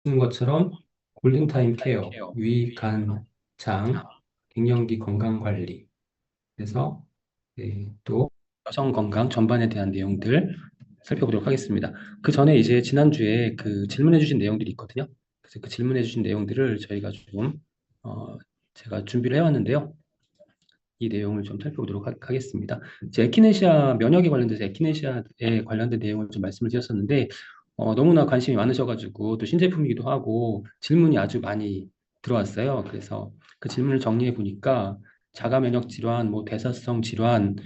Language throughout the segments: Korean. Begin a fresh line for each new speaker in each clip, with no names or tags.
쓰는 것처럼 골든타임 케어, 위, 간, 장, 갱년기 건강 관리, 그래서 또 여성 건강 전반에 대한 내용들 살펴보도록 하겠습니다. 그 전에 이제 지난주에 그 질문해주신 내용들이 있거든요. 그래서 그 질문해주신 내용들을 저희가 좀 어, 제가 준비를 해왔는데요. 이 내용을 좀 살펴보도록 하겠습니다. 이제 에키네시아 면역에 관련돼서 에키네시아에 관련된 내용을 좀 말씀을 드렸었는데 너무나 관심이 많으셔가지고 또 신제품이기도 하고 질문이 아주 많이 들어왔어요. 그래서 그 질문을 정리해 보니까 자가 면역 질환, 뭐 대사성 질환,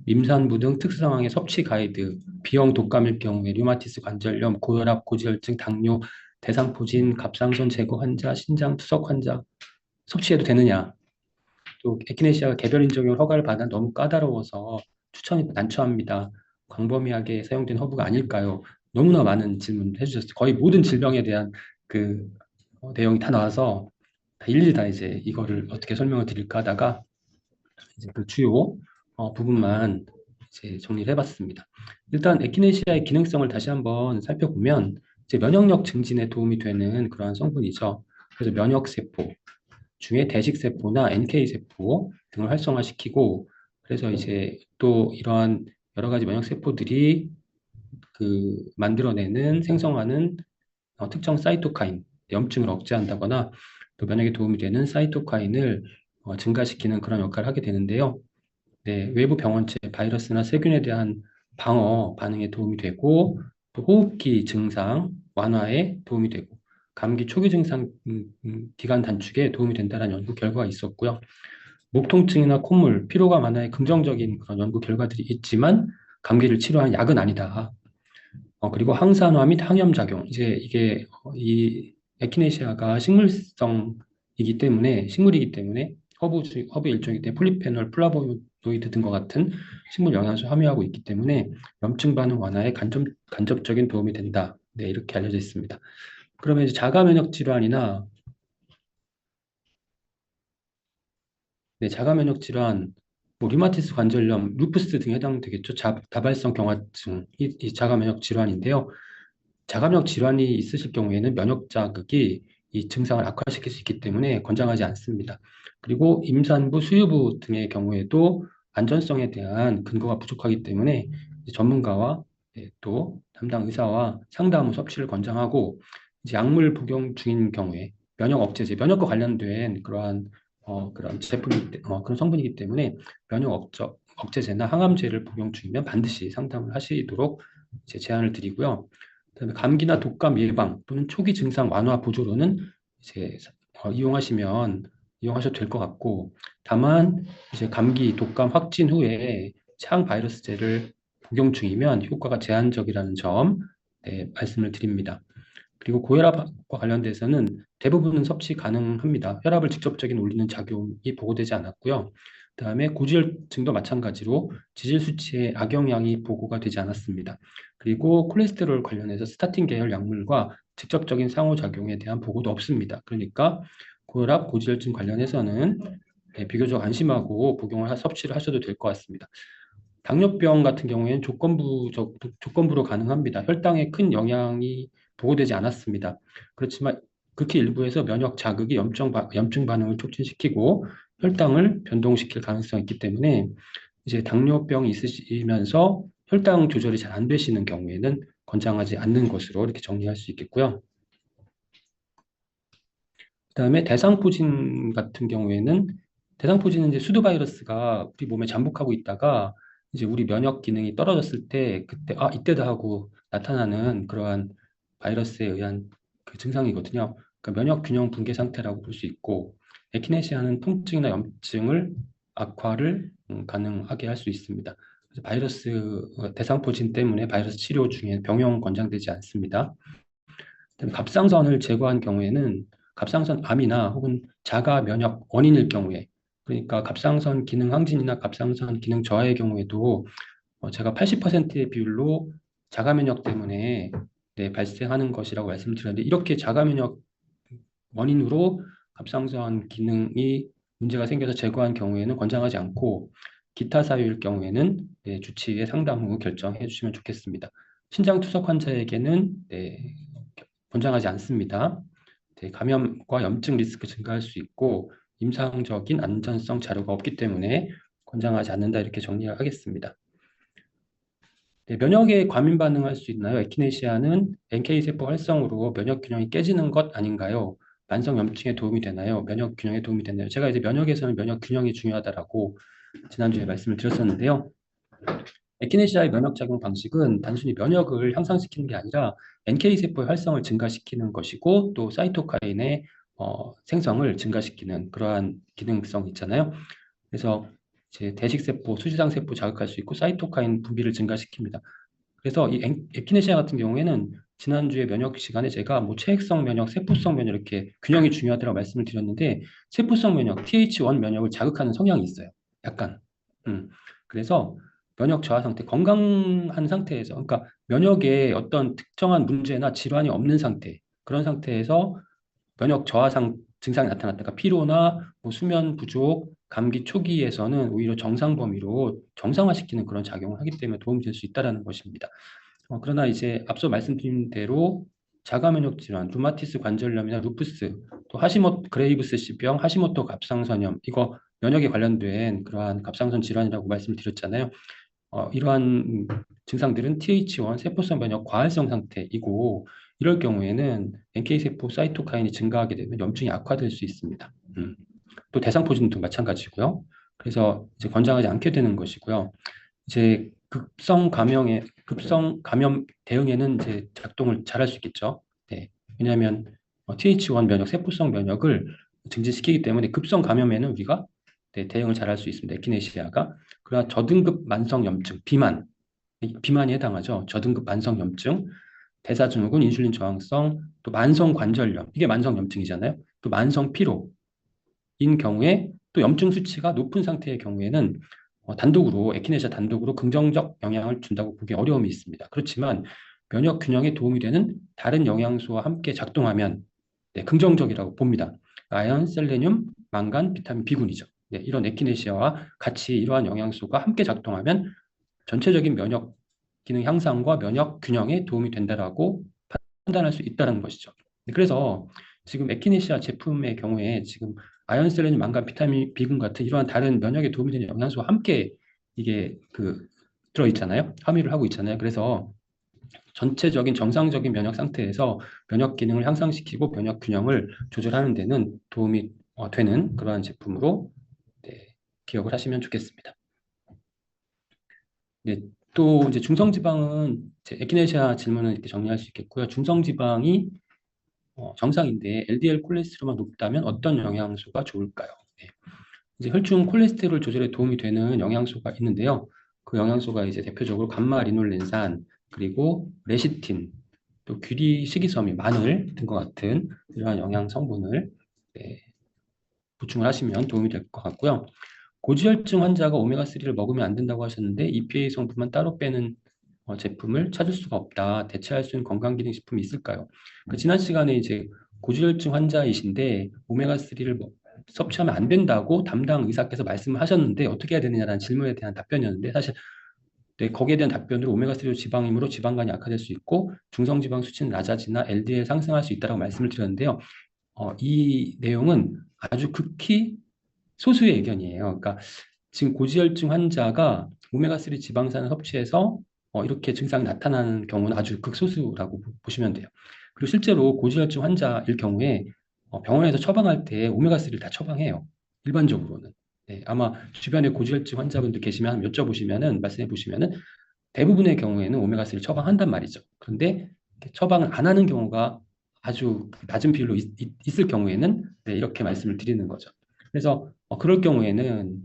임산부 등 특수 상황의 섭취 가이드, B형 독감일 경우에 류마티스 관절염, 고혈압, 고지혈증, 당뇨, 대상포진, 갑상선 제거 환자, 신장 투석 환자 섭취해도 되느냐? 또 에키네시아가 개별 인정용 허가를 받아 너무 까다로워서 추천이 난처합니다. 광범위하게 사용된 허브가 아닐까요? 너무나 많은 질문을 해주셨어요. 거의 모든 질병에 대한 그 내용이 다 나와서 다 일일이 다 이제 이거를 어떻게 설명을 드릴까 하다가 이제 그 주요 부분만 이제 정리를 해봤습니다. 일단 에키네시아의 기능성을 다시 한번 살펴보면 이제 면역력 증진에 도움이 되는 그러한 성분이죠. 그래서 면역세포, 중에 대식세포나 NK세포 등을 활성화시키고 그래서 이제 또 이러한 여러 가지 면역세포들이 그 만들어내는 생성하는 특정 사이토카인, 염증을 억제한다거나 또 면역에 도움이 되는 사이토카인을 증가시키는 그런 역할을 하게 되는데요. 네, 외부 병원체, 바이러스나 세균에 대한 방어 반응에 도움이 되고 또 호흡기 증상 완화에 도움이 되고 감기 초기 증상 기간 단축에 도움이 된다는 연구 결과가 있었고요. 목 통증이나 콧물, 피로감 완화에 긍정적인 그런 연구 결과들이 있지만 감기를 치료하는 약은 아니다. 그리고 항산화 및 항염 작용. 이제 이게 이 에키네시아가 식물성이기 때문에 식물이기 때문에 허브 일종이기 때문에 폴리페놀, 플라보노이드 등과 같은 식물 영양소 함유하고 있기 때문에 염증 반응 완화에 간접적인 도움이 된다. 네, 이렇게 알려져 있습니다. 그러면 이제 자가 면역 질환이나 네, 자가 면역 질환, 뭐 류마티스 관절염, 루푸스 등에 해당되겠죠. 다발성 경화증, 이 자가 면역 질환인데요. 자가면역 질환이 있으실 경우에는 면역 자극이 이 증상을 악화시킬 수 있기 때문에 권장하지 않습니다. 그리고 임산부, 수유부 등의 경우에도 안전성에 대한 근거가 부족하기 때문에 이제 전문가와 또 담당 의사와 상담 후 섭취를 권장하고 이제 약물 복용 중인 경우에 면역 억제제, 면역과 관련된 그런 그런 성분이기 때문에 면역 억제제나 항암제를 복용 중이면 반드시 상담을 하시도록 이제 제안을 드리고요. 그다음에 감기나 독감 예방 또는 초기 증상 완화 보조로는 이제 이용하셔도 될 것 같고 다만 이제 감기, 독감 확진 후에 항바이러스제를 복용 중이면 효과가 제한적이라는 점 말씀을 드립니다. 그리고 고혈압과 관련돼서는 대부분은 섭취 가능합니다. 혈압을 직접적인 올리는 작용이 보고되지 않았고요. 그다음에 고지혈증도 마찬가지로 지질 수치의 악영향이 보고가 되지 않았습니다. 그리고 콜레스테롤 관련해서 스타틴 계열 약물과 직접적인 상호작용에 대한 보고도 없습니다. 그러니까 고혈압, 고지혈증 관련해서는 비교적 안심하고 섭취를 하셔도 될 것 같습니다. 당뇨병 같은 경우에는 조건부로 가능합니다. 혈당에 큰 영향이 보고되지 않았습니다. 그렇지만 극히 일부에서 면역 자극이 염증 반응을 촉진시키고 혈당을 변동시킬 가능성이 있기 때문에 이제 당뇨병이 있으시면서 혈당 조절이 잘 안 되시는 경우에는 권장하지 않는 것으로 이렇게 정리할 수 있겠고요. 그다음에 대상포진 같은 경우에는 대상포진은 이제 수두 바이러스가 우리 몸에 잠복하고 있다가 이제 우리 면역 기능이 떨어졌을 때 그때 이때다 하고 나타나는 그러한 바이러스에 의한 그 증상이거든요. 그러니까 면역 균형 붕괴 상태라고 볼 수 있고 에키네시아는 통증이나 염증을 악화를 가능하게 할 수 있습니다. 그래서 대상포진 때문에 바이러스 치료 중에 병용 권장되지 않습니다. 그다음에 갑상선을 제거한 경우에는 갑상선 암이나 혹은 자가 면역 원인일 경우에 그러니까 갑상선 기능 항진이나 갑상선 기능 저하의 경우에도 제가 80%의 비율로 자가 면역 때문에 발생하는 것이라고 말씀드렸는데 이렇게 자가 면역 원인으로 갑상선 기능이 문제가 생겨서 제거한 경우에는 권장하지 않고 기타 사유일 경우에는 주치의 상담 후 결정해 주시면 좋겠습니다. 신장 투석 환자에게는 권장하지 않습니다. 감염과 염증 리스크 증가할 수 있고 임상적인 안전성 자료가 없기 때문에 권장하지 않는다 이렇게 정리하겠습니다. 면역에 과민 반응할 수 있나요? 에키네시아는 NK 세포 활성으로 면역 균형이 깨지는 것 아닌가요? 만성 염증에 도움이 되나요? 면역 균형에 도움이 되나요? 제가 이제 면역에서는 면역 균형이 중요하다라고 지난주에 말씀을 드렸었는데요. 에키네시아의 면역 작용 방식은 단순히 면역을 향상시키는 게 아니라 NK 세포의 활성을 증가시키는 것이고 또 사이토카인의 생성을 증가시키는 그러한 기능성이 있잖아요. 그래서 이제 대식세포, 수지상세포 자극할 수 있고 사이토카인 분비를 증가시킵니다. 그래서 이 에키네시아 같은 경우에는 지난주에 면역 시간에 제가 뭐 체액성 면역, 세포성 면역 이렇게 균형이 중요하다고 말씀을 드렸는데 세포성 면역, TH1 면역을 자극하는 성향이 있어요. 약간. 그래서 면역 저하 상태, 건강한 상태에서, 그러니까 면역에 어떤 특정한 문제나 질환이 없는 상태, 그런 상태에서 면역 저하상 증상이 나타났다가 피로나 뭐 수면 부족, 감기 초기에서는 오히려 정상 범위로 정상화시키는 그런 작용을 하기 때문에 도움이 될 수 있다는 것입니다. 그러나 이제 앞서 말씀드린 대로 자가 면역 질환, 루마티스 관절염이나 루푸스, 또 그레이브스씨병, 하시모토 갑상선염, 이거 면역에 관련된 그러한 갑상선 질환이라고 말씀을 드렸잖아요. 이러한 증상들은 TH1 세포성 면역 과활성 상태이고 이럴 경우에는 NK세포 사이토카인이 증가하게 되면 염증이 악화될 수 있습니다. 또 대상포진도 마찬가지고요. 그래서 이제 권장하지 않게 되는 것이고요. 이제 급성 감염 대응에는 이제 작동을 잘할 수 있겠죠. 네. 왜냐하면 TH1 면역, 세포성 면역을 증진시키기 때문에 급성 감염에는 우리가 대응을 잘할 수 있습니다. 에키네시아가. 그러나 저등급 만성염증, 비만이 해당하죠. 저등급 만성염증, 대사증후군, 인슐린 저항성, 또 만성관절염, 이게 만성염증이잖아요. 또 만성피로인 경우에 또 염증 수치가 높은 상태의 경우에는 단독으로 에키네시아 단독으로 긍정적 영향을 준다고 보기 어려움이 있습니다. 그렇지만 면역 균형에 도움이 되는 다른 영양소와 함께 작동하면 긍정적이라고 봅니다. 아연, 셀레늄, 망간, 비타민 B군이죠. 이런 에키네시아와 같이 이러한 영양소가 함께 작동하면 전체적인 면역 기능 향상과 면역 균형에 도움이 된다라고 판단할 수 있다는 것이죠. 그래서 지금 에키네시아 제품의 경우에 지금 아연, 셀레늄, 망간, 비타민 B군 같은 이러한 다른 면역에 도움이 되는 영양소와 함께 이게 들어 있잖아요. 함유를 하고 있잖아요. 그래서 전체적인 정상적인 면역 상태에서 면역 기능을 향상시키고 면역 균형을 조절하는 데는 도움이 되는 그러한 제품으로 기억을 하시면 좋겠습니다. 또 이제 중성지방은 에키네시아 질문을 이렇게 정리할 수 있겠고요. 중성지방이 정상인데 LDL 콜레스테롤만 높다면 어떤 영양소가 좋을까요? 이제 혈중 콜레스테롤 조절에 도움이 되는 영양소가 있는데요. 그 영양소가 이제 대표적으로 감마리놀렌산, 그리고 레시틴, 또 귀리, 식이섬유, 마늘 등과 같은 이러한 영양 성분을 보충을 하시면 도움이 될 것 같고요. 고지혈증 환자가 오메가3를 먹으면 안 된다고 하셨는데 EPA 성분만 따로 빼는 제품을 찾을 수가 없다. 대체할 수 있는 건강기능식품이 있을까요? 지난 시간에 이제 고지혈증 환자이신데 오메가3를 섭취하면 안 된다고 담당 의사께서 말씀을 하셨는데 어떻게 해야 되느냐라는 질문에 대한 답변이었는데 사실 거기에 대한 답변으로 오메가3로 지방이므로 지방간이 악화될 수 있고 중성지방 수치는 낮아지나 LDL 상승할 수 있다고 말씀을 드렸는데요. 이 내용은 아주 극히 소수의 의견이에요. 그러니까 지금 고지혈증 환자가 오메가3 지방산을 섭취해서 이렇게 증상이 나타나는 경우는 아주 극소수라고 보시면 돼요. 그리고 실제로 고지혈증 환자일 경우에 병원에서 처방할 때 오메가3를 다 처방해요. 일반적으로는. 아마 주변에 고지혈증 환자분들 계시면 여쭤보시면은 말씀해 보시면은 대부분의 경우에는 오메가3를 처방한단 말이죠. 그런데 처방을 안 하는 경우가 아주 낮은 비율로 있을 경우에는 이렇게 말씀을 드리는 거죠. 그래서 그럴 경우에는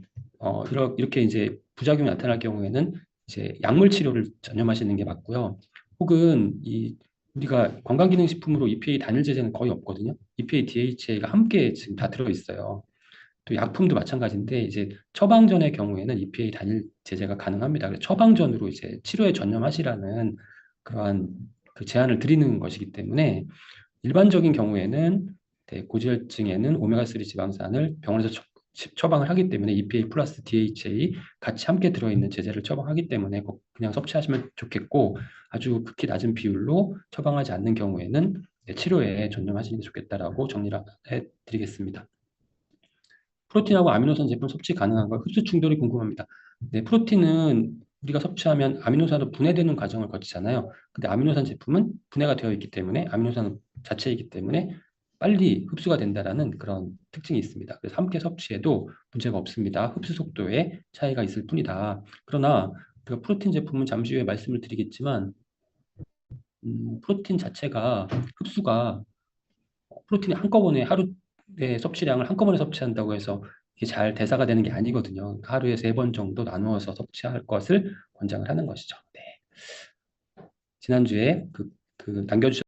이렇게 이제 부작용이 나타날 경우에는 이제 약물 치료를 전념하시는 게 맞고요. 혹은 우리가 건강기능식품으로 EPA 단일 제제는 거의 없거든요. EPA, DHA가 함께 지금 다 들어 있어요. 또 약품도 마찬가지인데 이제 처방전의 경우에는 EPA 단일 제제가 가능합니다. 그래서 처방전으로 이제 치료에 전념하시라는 그러한 그 제안을 드리는 것이기 때문에 일반적인 경우에는 고지혈증에는 오메가3 지방산을 병원에서 처방을 하기 때문에 EPA 플러스 DHA 같이 함께 들어있는 제제를 처방하기 때문에 그냥 섭취하시면 좋겠고 아주 극히 낮은 비율로 처방하지 않는 경우에는 치료에 전념하시는 게 좋겠다라고 정리를 해드리겠습니다. 프로틴하고 아미노산 제품 섭취 가능한가요? 흡수 충돌이 궁금합니다. 네, 프로틴은 우리가 섭취하면 아미노산으로 분해되는 과정을 거치잖아요. 근데 아미노산 제품은 분해가 되어 있기 때문에 아미노산 자체이기 때문에 빨리 흡수가 된다라는 그런 특징이 있습니다. 그래서 함께 섭취해도 문제가 없습니다. 흡수 속도에 차이가 있을 뿐이다. 그러나 그 프로틴 제품은 잠시 후에 말씀을 드리겠지만 프로틴 자체가 흡수가 프로틴이 한꺼번에 하루에 섭취량을 한꺼번에 섭취한다고 해서 이게 잘 대사가 되는 게 아니거든요. 하루에 3번 정도 나누어서 섭취할 것을 권장을 하는 것이죠. 네. 지난주에 남겨주셨